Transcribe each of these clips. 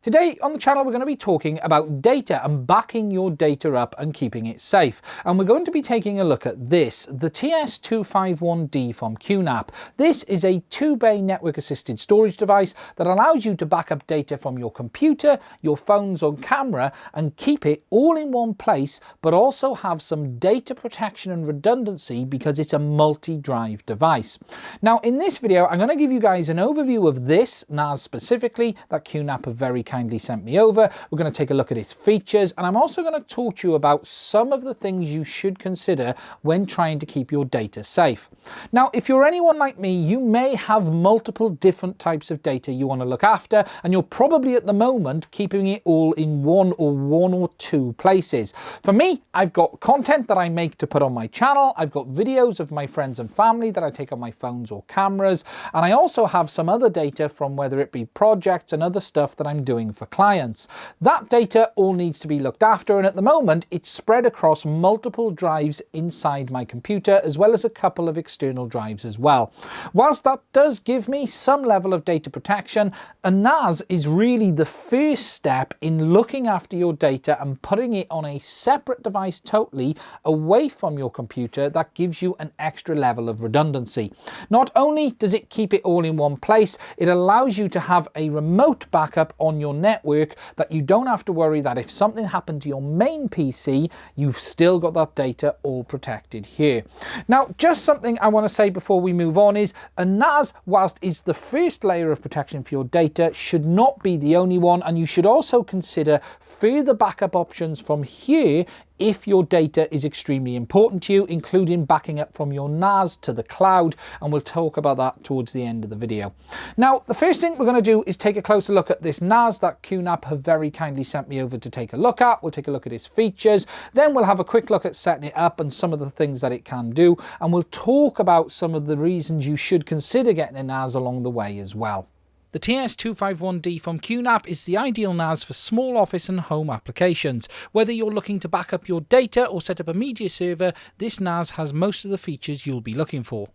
Today on the channel we're going to be talking about data and backing your data up and keeping it safe. And we're going to be taking a look at this, the TS-251D from QNAP. This is a 2-bay network assisted storage device that allows you to back up data from your computer, your phones or camera and keep it all in one place, but also have some data protection and redundancy because it's a multi-drive device. Now in this video I'm going to give you guys an overview of this NAS specifically that QNAP have very kindly sent me over. We're going to take a look at its features, and I'm also going to talk to you about some of the things you should consider when trying to keep your data safe. Now, if you're anyone like me, you may have multiple different types of data you want to look after, and you're probably at the moment keeping it all in one or two places. For me, I've got content that I make to put on my channel. I've got videos of my friends and family that I take on my phones or cameras, and I also have some other data from whether it be projects and other stuff that I'm doing for clients. That data all needs to be looked after, and at the moment it's spread across multiple drives inside my computer as well as a couple of external drives as well. Whilst that does give me some level of data protection, a NAS is really the first step in looking after your data and putting it on a separate device totally away from your computer. That gives you an extra level of redundancy. Not only does it keep it all in one place, it allows you to have a remote backup on your network that you don't have to worry that if something happened to your main PC, you've still got that data all protected here. Now, just something I want to say before we move on is a NAS, whilst is the first layer of protection for your data, should not be the only one, and you should also consider further backup options from here if your data is extremely important to you, including backing up from your NAS to the cloud, and we'll talk about that towards the end of the video. Now, the first thing we're going to do is take a closer look at this NAS that QNAP have very kindly sent me over to take a look at. We'll take a look at its features, then we'll have a quick look at setting it up and some of the things that it can do, and we'll talk about some of the reasons you should consider getting a NAS along the way as well. The TS-251D from QNAP is the ideal NAS for small office and home applications. Whether you're looking to back up your data or set up a media server, this NAS has most of the features you'll be looking for.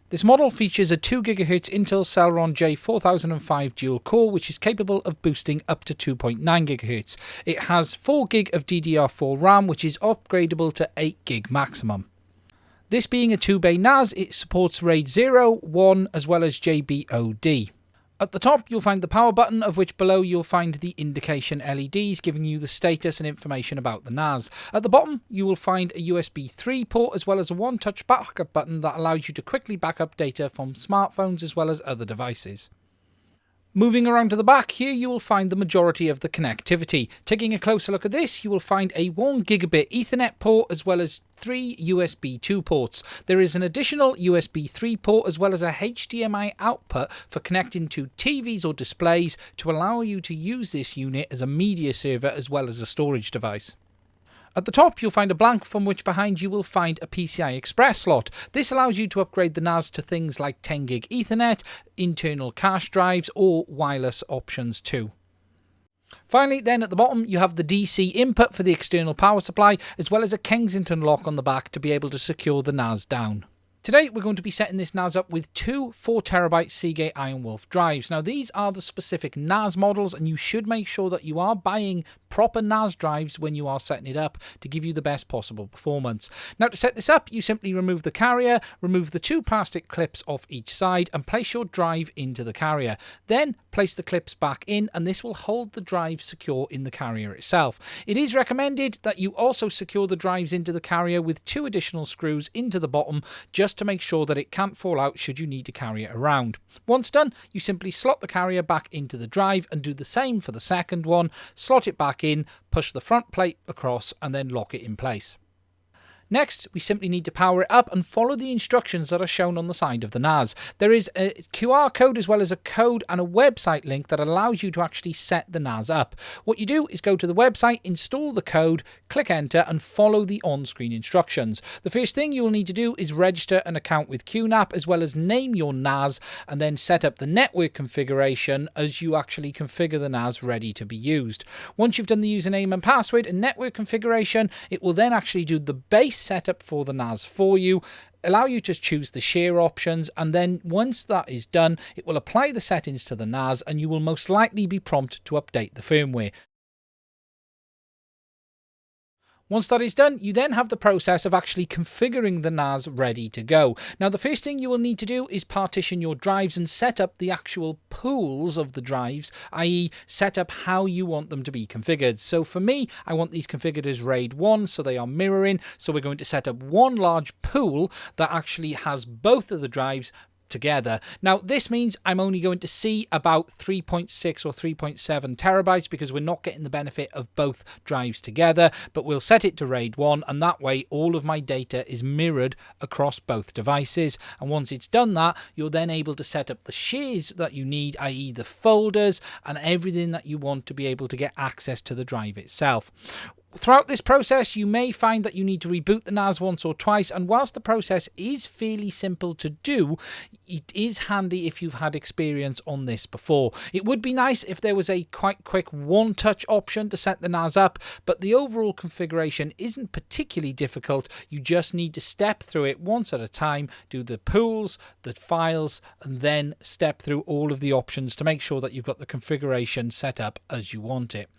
This model features a 2 GHz Intel Celeron J4005 dual core, which is capable of boosting up to 2.9 GHz. It has 4 GB of DDR4 RAM, which is upgradable to 8 GB maximum. This being a 2-bay NAS, it supports RAID 0, 1 as well as JBOD. At the top, you'll find the power button, of which below you'll find the indication LEDs giving you the status and information about the NAS. At the bottom, you will find a USB 3 port as well as a one-touch backup button that allows you to quickly back up data from smartphones as well as other devices. Moving around to the back, here you will find the majority of the connectivity. Taking a closer look at this, you will find a 1 gigabit Ethernet port as well as 3 USB 2 ports. There is an additional USB 3 port as well as a HDMI output for connecting to TVs or displays to allow you to use this unit as a media server as well as a storage device. At the top, you'll find a blank from which behind you will find a PCI Express slot. This allows you to upgrade the NAS to things like 10 gig Ethernet, internal cache drives, or wireless options too. Finally, then at the bottom, you have the DC input for the external power supply, as well as a Kensington lock on the back to be able to secure the NAS down. Today, we're going to be setting this NAS up with two 4TB Seagate ironwolf drives. Now, these are the specific NAS models, and you should make sure that you are buying proper NAS drives when you are setting it up to give you the best possible performance. Now, to set this up, you simply remove the carrier, remove the two plastic clips off each side, and place your drive into the carrier. Then, place the clips back in, and this will hold the drive secure in the carrier itself. It is recommended that you also secure the drives into the carrier with 2 additional screws into the bottom, just to make sure that it can't fall out should you need to carry it around. Once done, you simply slot the carrier back into the drive and do the same for the second one. Slot it back in, push the front plate across, and then lock it in place. Next, we simply need to power it up and follow the instructions that are shown on the side of the NAS. There is a QR code as well as a code and a website link that allows you to actually set the NAS up. What you do is go to the website, install the code, click enter, and follow the on-screen instructions. The first thing you will need to do is register an account with QNAP as well as name your NAS, and then set up the network configuration as you actually configure the NAS ready to be used. Once you've done the username and password and network configuration, it will then actually do the base setup for the NAS for you, allow you to choose the share options, and then once that is done, it will apply the settings to the NAS and you will most likely be prompted to update the firmware. Once that is done, you then have the process of actually configuring the NAS ready to go. Now, the first thing you will need to do is partition your drives and set up the actual pools of the drives, i.e. set up how you want them to be configured. So for me, I want these configured as RAID 1, so they are mirroring. So we're going to set up one large pool that actually has both of the drives together. Now, this means I'm only going to see about 3.6 or 3.7 terabytes because we're not getting the benefit of both drives together, but we'll set it to RAID 1, and that way all of my data is mirrored across both devices. And once it's done that, you're then able to set up the shares that you need, i.e. the folders and everything that you want to be able to get access to the drive itself. Throughout this process, you may find that you need to reboot the NAS once or twice, and whilst the process is fairly simple to do, it is handy if you've had experience on this before. It would be nice if there was a quite quick one-touch option to set the NAS up, but the overall configuration isn't particularly difficult. You just need to step through it once at a time, do the pools, the files, and then step through all of the options to make sure that you've got the configuration set up as you want it.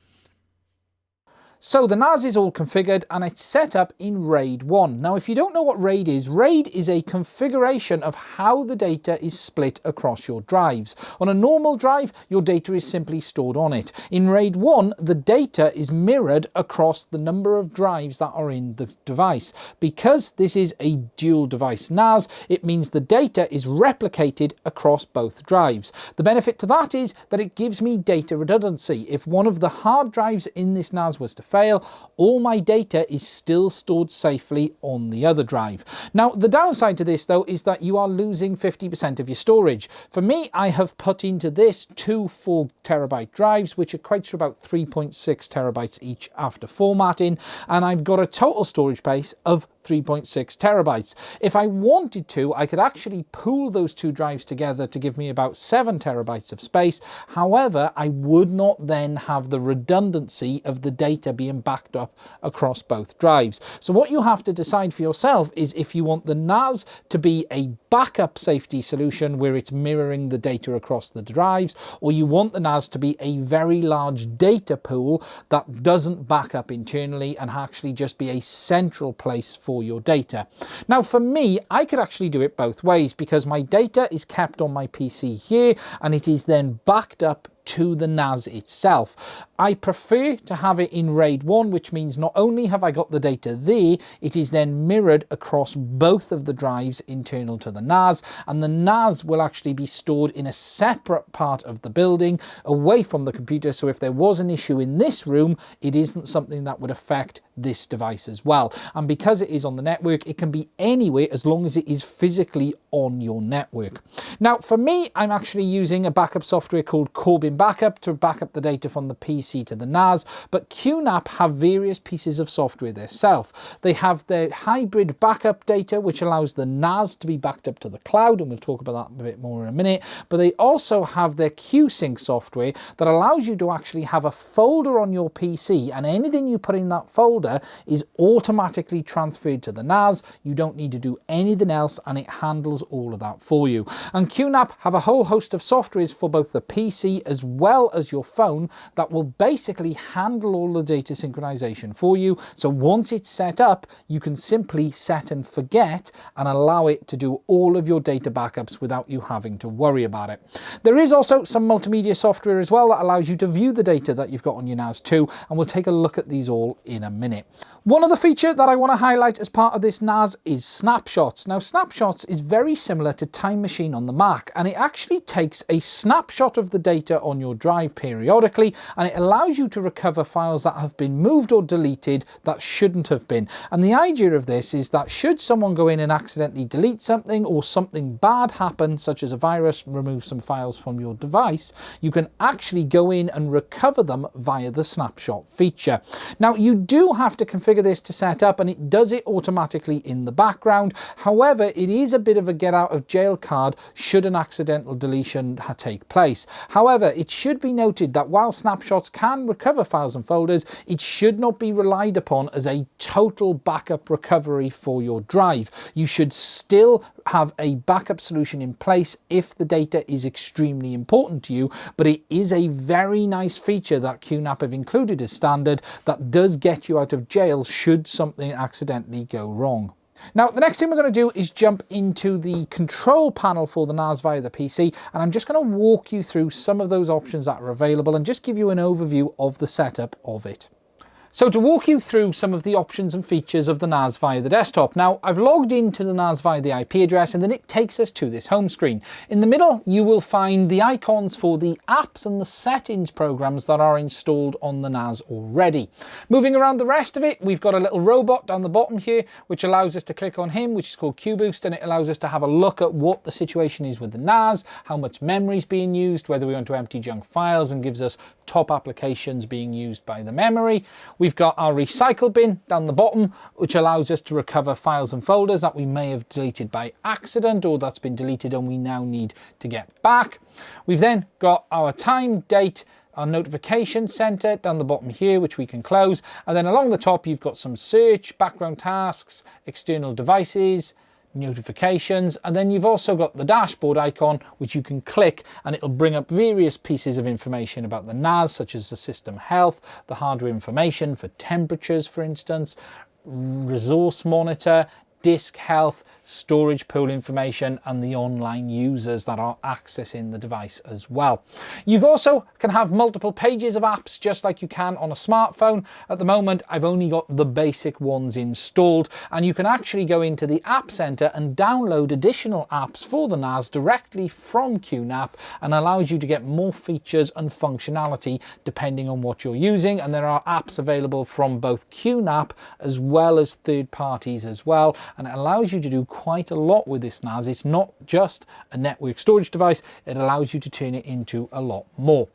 So the NAS is all configured and it's set up in RAID 1. Now, if you don't know what RAID is a configuration of how the data is split across your drives. On a normal drive, your data is simply stored on it. In RAID 1, the data is mirrored across the number of drives that are in the device. Because this is a dual device NAS, it means the data is replicated across both drives. The benefit to that is that it gives me data redundancy. If one of the hard drives in this NAS was to fail, all my data is still stored safely on the other drive. Now, the downside to this though is that you are losing 50% of your storage. For me, I have put into this two 4 terabyte drives, which equates to about 3.6 terabytes each after formatting, and I've got a total storage space of 3.6 terabytes. If I wanted to, I could actually pool those two drives together to give me about 7 terabytes of space. However, I would not then have the redundancy of the data being backed up across both drives. So what you have to decide for yourself is if you want the NAS to be a backup safety solution where it's mirroring the data across the drives, or you want the NAS to be a very large data pool that doesn't back up internally and actually just be a central place for your data. Now, for me, I could actually do it both ways because my data is kept on my PC here and it is then backed up to the NAS itself. I prefer to have it in RAID 1, which means not only have I got the data there, it is then mirrored across both of the drives internal to the NAS, and the NAS will actually be stored in a separate part of the building away from the computer, so if there was an issue in this room, it isn't something that would affect this device as well. And because it is on the network, it can be anywhere as long as it is physically on your network. Now, for me, I'm actually using a backup software called Corbin Backup to back up the data from the PC to the NAS, but QNAP have various pieces of software themselves. They have their hybrid backup data, which allows the NAS to be backed up to the cloud, and we'll talk about that a bit more in a minute, but they also have their QSync software that allows you to actually have a folder on your PC, and anything you put in that folder is automatically transferred to the NAS. You don't need to do anything else, and it handles all of that for you. And QNAP have a whole host of softwares for both the PC as well as your phone that will basically handle all the data synchronization for you. So once it's set up, you can simply set and forget and allow it to do all of your data backups without you having to worry about it. There is also some multimedia software as well that allows you to view the data that you've got on your NAS too, and we'll take a look at these all in a minute. One other feature that I want to highlight as part of this NAS is snapshots. Now, snapshots is very similar to Time Machine on the Mac, and it actually takes a snapshot of the data on your drive periodically, and it allows you to recover files that have been moved or deleted that shouldn't have been. And the idea of this is that should someone go in and accidentally delete something, or something bad happen, such as a virus remove some files from your device, you can actually go in and recover them via the snapshot feature. Now, you do have to configure this to set up, and it does it automatically in the background. However, it is a bit of a get out of jail card should an accidental deletion take place. However, it should be noted that while snapshots can recover files and folders, it should not be relied upon as a total backup recovery for your drive. You should still have a backup solution in place if the data is extremely important to you, but it is a very nice feature that QNAP have included as standard that does get you out of jail should something accidentally go wrong. Now, the next thing we're going to do is jump into the control panel for the NAS via the PC, and I'm just going to walk you through some of those options that are available and just give you an overview of the setup of it. So to walk you through some of the options and features of the NAS via the desktop. Now, I've logged into the NAS via the IP address, and then it takes us to this home screen. In the middle, you will find the icons for the apps and the settings programs that are installed on the NAS already. Moving around the rest of it, we've got a little robot down the bottom here, which allows us to click on him, which is called QBoost, and it allows us to have a look at what the situation is with the NAS, how much memory is being used, whether we want to empty junk files, and gives us top applications being used by the memory. We've got our recycle bin down the bottom, which allows us to recover files and folders that we may have deleted by accident or that's been deleted and we now need to get back. We've then got our time, date, our notification center down the bottom here, which we can close. And then along the top, you've got some search, background tasks, external devices, notifications, and then you've also got the dashboard icon, which you can click and it'll bring up various pieces of information about the NAS, such as the system health, the hardware information for temperatures, for instance, resource monitor, disk health, storage pool information, and the online users that are accessing the device as well. You also can have multiple pages of apps just like you can on a smartphone. At the moment, I've only got the basic ones installed, and you can actually go into the App Center and download additional apps for the NAS directly from QNAP, and allows you to get more features and functionality depending on what you're using. And there are apps available from both QNAP as well as third parties as well, and it allows you to do quite a lot with this NAS. It's not just a network storage device, it allows you to turn it into a lot more.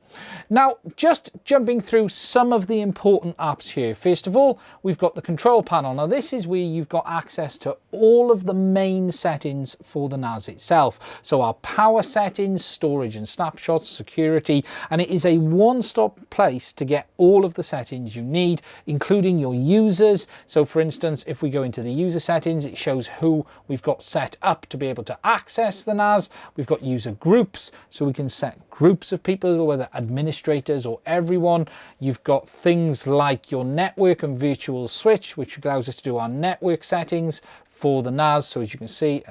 Now, just jumping through some of the important apps here. First of all, we've got the control panel. Now, this is where you've got access to all of the main settings for the NAS itself. So our power settings, storage and snapshots, security, and it is a one-stop place to get all of the settings you need, including your users. So for instance, if we go into the user settings, it shows who we've got set up to be able to access the NAS. We've got user groups, so we can set groups of people, whether administrators or everyone. You've got things like your network and virtual switch, which allows us to do our network settings for the NAS. So as you can see,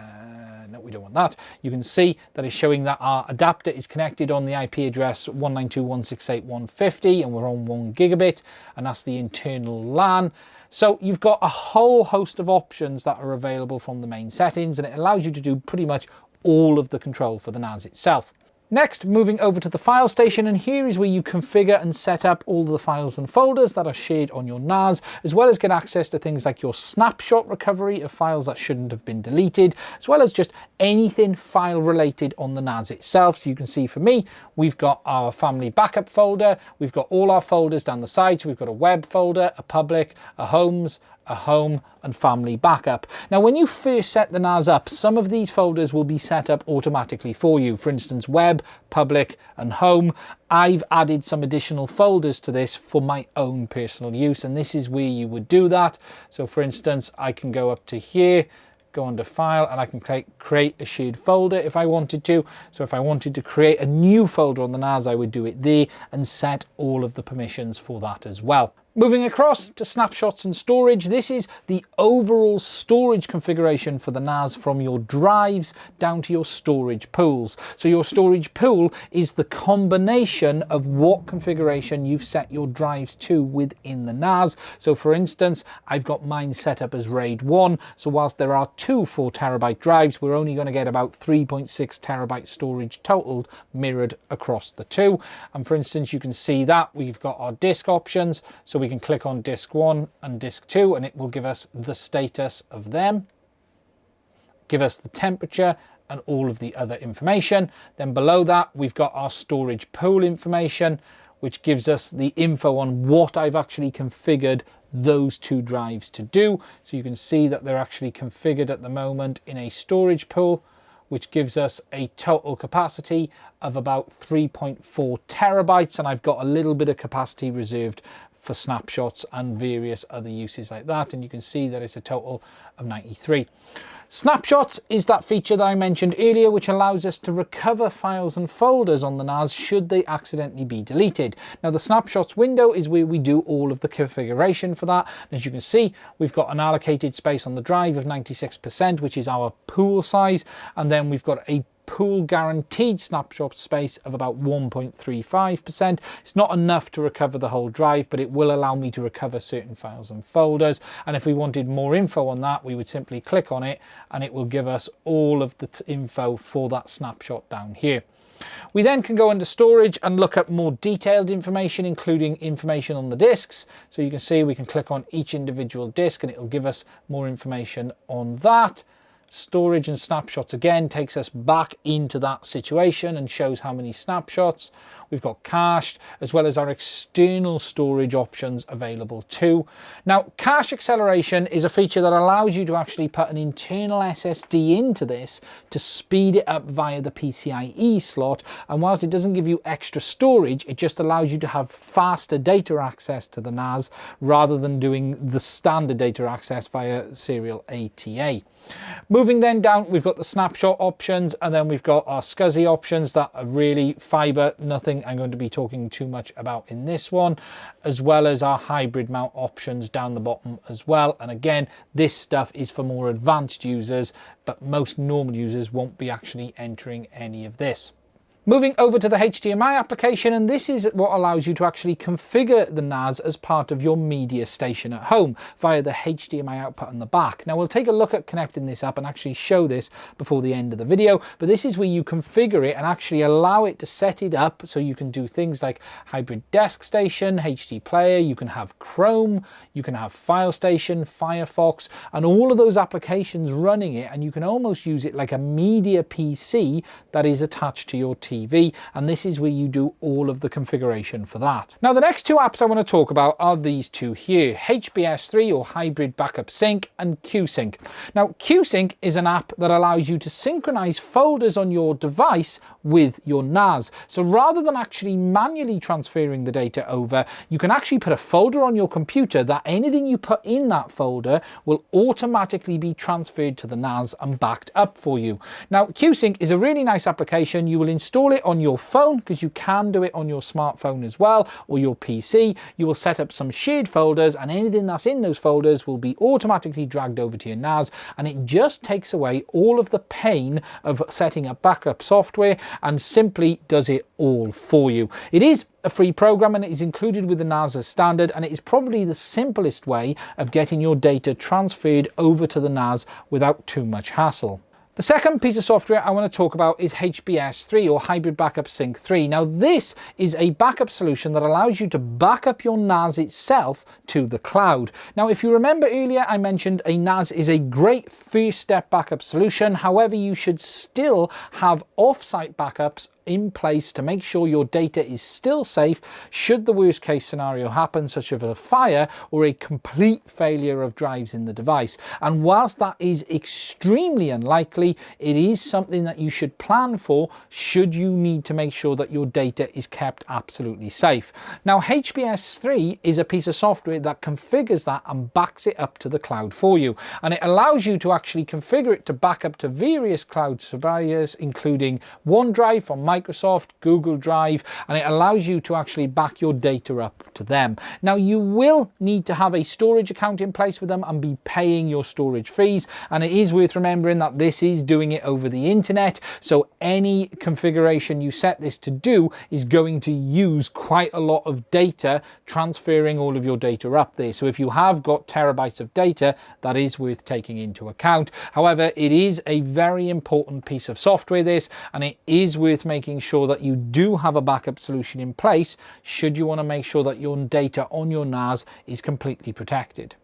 no, we don't want that. You can see that it's showing that our adapter is connected on the IP address 192.168.150, and we're on 1 gigabit, and that's the internal LAN. So you've got a whole host of options that are available from the main settings, and it allows you to do pretty much all of the control for the NAS itself. Next, moving over to the file station, and here is where you configure and set up all the files and folders that are shared on your NAS, as well as get access to things like your snapshot recovery of files that shouldn't have been deleted, as well as just anything file related on the NAS itself. So you can see for me, we've got our family backup folder, we've got all our folders down the side, so we've got a web folder, a public, a homes, a home, and family backup. Now, when you first set the NAS up, some of these folders will be set up automatically for you. For instance, web, public, and home. I've added some additional folders to this for my own personal use, and this is where you would do that. So for instance, I can go up to here, go under file, and I can create a shared folder if I wanted to. So if I wanted to create a new folder on the NAS, I would do it there and set all of the permissions for that as well. Moving across to snapshots and storage, this is the overall storage configuration for the NAS from your drives down to your storage pools. So your storage pool is the combination of what configuration you've set your drives to within the NAS. So for instance, I've got mine set up as RAID 1. So whilst there are two 4 terabyte drives, we're only going to get about 3.6 terabyte storage total mirrored across the two. And for instance, you can see that we've got our disk options. So we can click on disk 1 and disk 2, and it will give us the status of them, give us the temperature and all of the other information. Then below that, we've got our storage pool information, which gives us the info on what I've actually configured those two drives to do. So you can see that they're actually configured at the moment in a storage pool which gives us a total capacity of about 3.4 terabytes, and I've got a little bit of capacity reserved for snapshots and various other uses like that, and you can see that it's a total of 93. Snapshots is that feature that I mentioned earlier, which allows us to recover files and folders on the NAS should they accidentally be deleted. Now the snapshots window is where we do all of the configuration for that. And as you can see, we've got an allocated space on the drive of 96%, which is our pool size, and then we've got a pool guaranteed snapshot space of about 1.35%. It's not enough to recover the whole drive, but it will allow me to recover certain files and folders. And if we wanted more info on that, we would simply click on it and it will give us all of the info for that snapshot down here. We then can go into storage and look at more detailed information, including information on the disks. So you can see we can click on each individual disk and it will give us more information on that. Storage and snapshots again takes us back into that situation and shows how many snapshots. We've got cached, as well as our external storage options available too. Now, cache acceleration is a feature that allows you to actually put an internal SSD into this to speed it up via the PCIe slot. And whilst it doesn't give you extra storage, it just allows you to have faster data access to the NAS rather than doing the standard data access via serial ATA. Moving then down, we've got the snapshot options, and then we've got our SCSI options that are really fiber, nothing I'm going to be talking too much about in this one, as well as our hybrid mount options down the bottom as well. And again, this stuff is for more advanced users, but most normal users won't be actually entering any of this. Moving over to the HDMI application, and this is what allows you to actually configure the NAS as part of your media station at home via the HDMI output on the back. Now we'll take a look at connecting this up and actually show this before the end of the video, but this is where you configure it and actually allow it to set it up so you can do things like hybrid desk station, HD player, you can have Chrome, you can have File Station, Firefox, and all of those applications running it, and you can almost use it like a media PC that is attached to your TV, and this is where you do all of the configuration for that. Now the next two apps I want to talk about are these two here, HBS3 or Hybrid Backup Sync and QSync. Now QSync is an app that allows you to synchronize folders on your device with your NAS. So rather than actually manually transferring the data over, you can actually put a folder on your computer that anything you put in that folder will automatically be transferred to the NAS and backed up for you. Now QSync is a really nice application. You will install it on your phone, because you can do it on your smartphone as well, or your PC. You will set up some shared folders, and anything that's in those folders will be automatically dragged over to your NAS, and it just takes away all of the pain of setting up backup software and simply does it all for you. It is a free program and it is included with the NAS as standard, and it is probably the simplest way of getting your data transferred over to the NAS without too much hassle. The second piece of software I want to talk about is HBS3 or Hybrid Backup Sync 3. Now this is a backup solution that allows you to back up your NAS itself to the cloud. Now if you remember earlier, I mentioned a NAS is a great first step backup solution. However, you should still have off-site backups in place to make sure your data is still safe should the worst case scenario happen, such as a fire or a complete failure of drives in the device. And whilst that is extremely unlikely, it is something that you should plan for should you need to make sure that your data is kept absolutely safe. Now HBS3 is a piece of software that configures that and backs it up to the cloud for you, and it allows you to actually configure it to back up to various cloud providers, including OneDrive from Microsoft, Google Drive, and it allows you to actually back your data up to them. Now you will need to have a storage account in place with them and be paying your storage fees, and it is worth remembering that this is doing it over the internet, so any configuration you set this to do is going to use quite a lot of data, transferring all of your data up there. So if you have got terabytes of data, that is worth taking into account. However, it is a very important piece of software, this, and it is worth making sure that you do have a backup solution in place should you want to make sure that your data on your NAS is completely protected.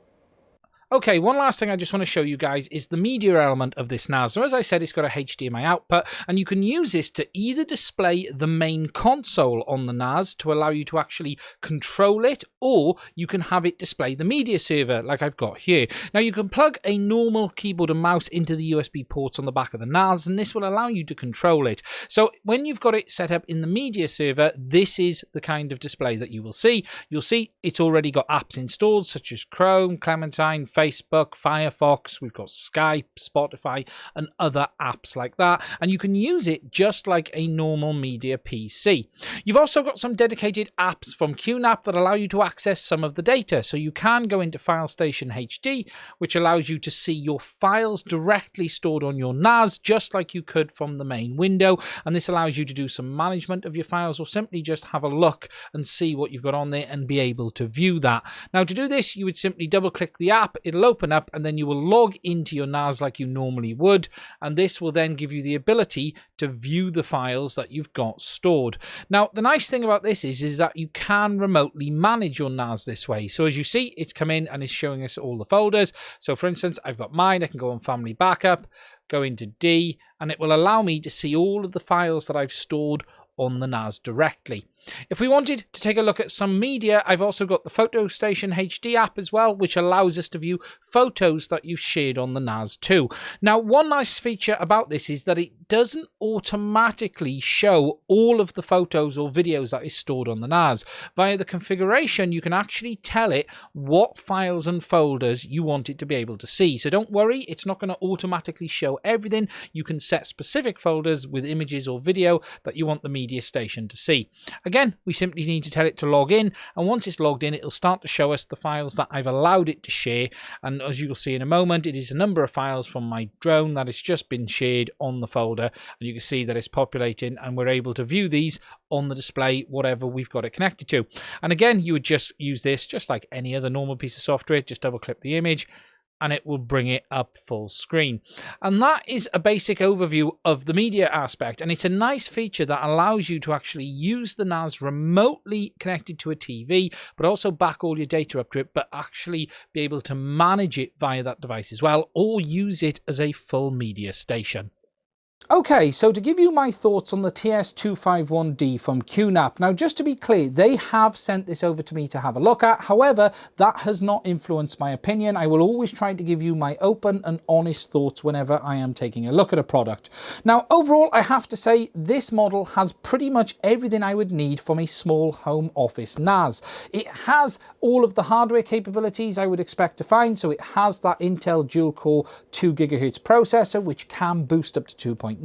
Okay, one last thing I just want to show you guys is the media element of this NAS. So as I said, it's got a HDMI output, and you can use this to either display the main console on the NAS to allow you to actually control it, or you can have it display the media server like I've got here. Now you can plug a normal keyboard and mouse into the USB ports on the back of the NAS, and this will allow you to control it. So when you've got it set up in the media server, this is the kind of display that you will see. You'll see it's already got apps installed such as Chrome, Clementine, Facebook, Firefox, we've got Skype, Spotify, and other apps like that. And you can use it just like a normal media PC. You've also got some dedicated apps from QNAP that allow you to access some of the data. So you can go into File Station HD, which allows you to see your files directly stored on your NAS, just like you could from the main window. And this allows you to do some management of your files, or simply just have a look and see what you've got on there and be able to view that. Now to do this, you would simply double click the app, it'll open up, and then you will log into your NAS like you normally would, and this will then give you the ability to view the files that you've got stored. Now the nice thing about this is that you can remotely manage your NAS this way. So as you see, it's come in and it's showing us all the folders. So for instance, I've got mine. I can go on Family Backup, go into D, and it will allow me to see all of the files that I've stored on the NAS directly. If we wanted to take a look at some media, I've also got the Photo Station HD app as well, which allows us to view photos that you've shared on the NAS too. Now, one nice feature about this is that it doesn't automatically show all of the photos or videos that is stored on the NAS. Via the configuration, you can actually tell it what files and folders you want it to be able to see. So don't worry, it's not going to automatically show everything. You can set specific folders with images or video that you want the media station to see. Again, we simply need to tell it to log in, and once it's logged in, it'll start to show us the files that I've allowed it to share. And as you'll see in a moment, it is a number of files from my drone that has just been shared on the folder, and you can see that it's populating, and we're able to view these on the display, whatever we've got it connected to. And again, you would just use this just like any other normal piece of software. Just double click the image, and it will bring it up full screen. And that is a basic overview of the media aspect. And it's a nice feature that allows you to actually use the NAS remotely connected to a TV, but also back all your data up to it, but actually be able to manage it via that device as well, or use it as a full media station. Okay, so to give you my thoughts on the TS-251D from QNAP. Now, just to be clear, they have sent this over to me to have a look at. However, that has not influenced my opinion. I will always try to give you my open and honest thoughts whenever I am taking a look at a product. Now, overall, I have to say this model has pretty much everything I would need from a small home office NAS. It has all of the hardware capabilities I would expect to find. So it has that Intel dual-core 2 GHz processor, which can boost up to 2.9.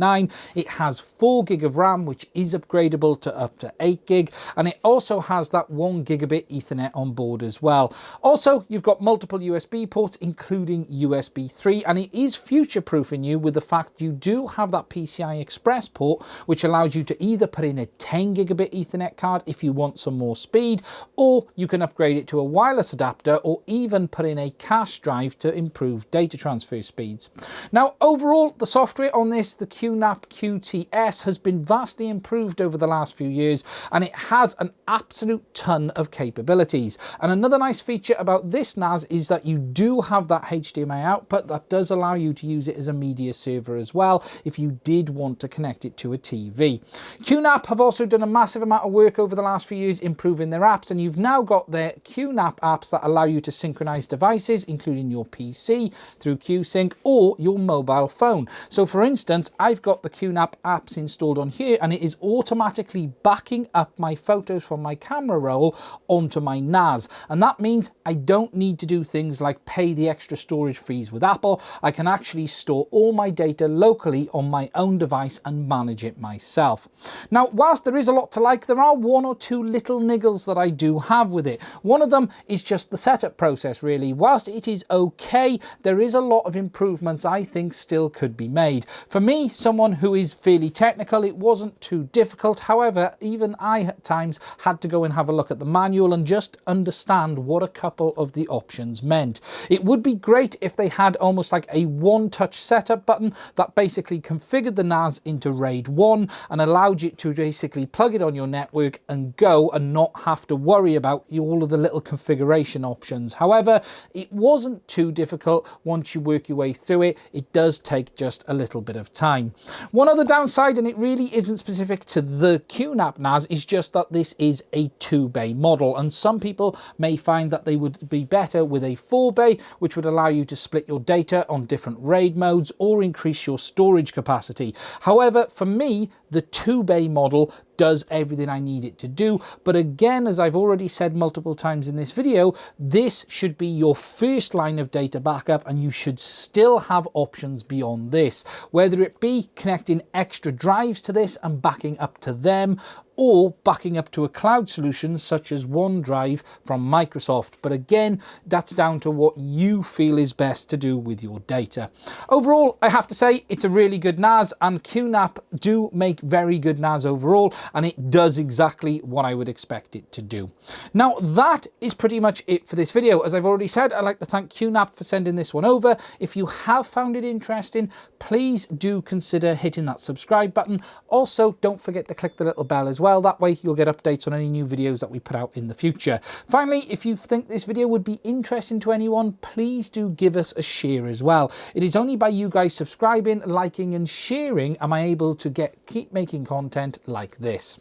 It has 4 gig of RAM, which is upgradable to up to 8 gig, and it also has that 1 gigabit Ethernet on board as well. Also, you've got multiple USB ports, including USB 3, and it is future-proofing you with the fact you do have that PCI Express port, which allows you to either put in a 10 gigabit Ethernet card if you want some more speed, or you can upgrade it to a wireless adapter, or even put in a cache drive to improve data transfer speeds. Now, overall, the software on this, the QNAP QTS, has been vastly improved over the last few years, and it has an absolute ton of capabilities. And another nice feature about this NAS is that you do have that HDMI output that does allow you to use it as a media server as well if you did want to connect it to a TV. QNAP have also done a massive amount of work over the last few years improving their apps, and you've now got their QNAP apps that allow you to synchronize devices, including your PC through QSync or your mobile phone. So for instance, I've got the QNAP apps installed on here, and it is automatically backing up my photos from my camera roll onto my NAS. And that means I don't need to do things like pay the extra storage fees with Apple. I can actually store all my data locally on my own device and manage it myself. Now, whilst there is a lot to like, there are one or two little niggles that I do have with it. One of them is just the setup process, really. Whilst it is okay, there is a lot of improvements I think still could be made. For me, someone who is fairly technical, it wasn't too difficult. However, even I at times had to go and have a look at the manual and just understand what a couple of the options meant. It would be great if they had almost like a one-touch setup button that basically configured the NAS into RAID 1 and allowed you to basically plug it on your network and go and not have to worry about all of the little configuration options. However, it wasn't too difficult once you work your way through it. It does take just a little bit of time. One other downside, and it really isn't specific to the QNAP NAS, is just that this is a 2-bay model, and some people may find that they would be better with a 4-bay, which would allow you to split your data on different RAID modes or increase your storage capacity. However, for me, the 2-bay model does everything I need it to do. But again, as I've already said multiple times in this video, this should be your first line of data backup, and you should still have options beyond this, whether it be connecting extra drives to this and backing up to them, or backing up to a cloud solution such as OneDrive from Microsoft. But again, that's down to what you feel is best to do with your data. Overall, I have to say it's a really good NAS, and QNAP do make very good NAS overall, and it does exactly what I would expect it to do. Now, that is pretty much it for this video. As I've already said, I'd like to thank QNAP for sending this one over. If you have found it interesting, please do consider hitting that subscribe button. Also, don't forget to click the little bell as well. That way you'll get updates on any new videos that we put out in the future. Finally, if you think this video would be interesting to anyone, please do give us a share as well. It is only by you guys subscribing, liking and sharing am I able to keep making content like this.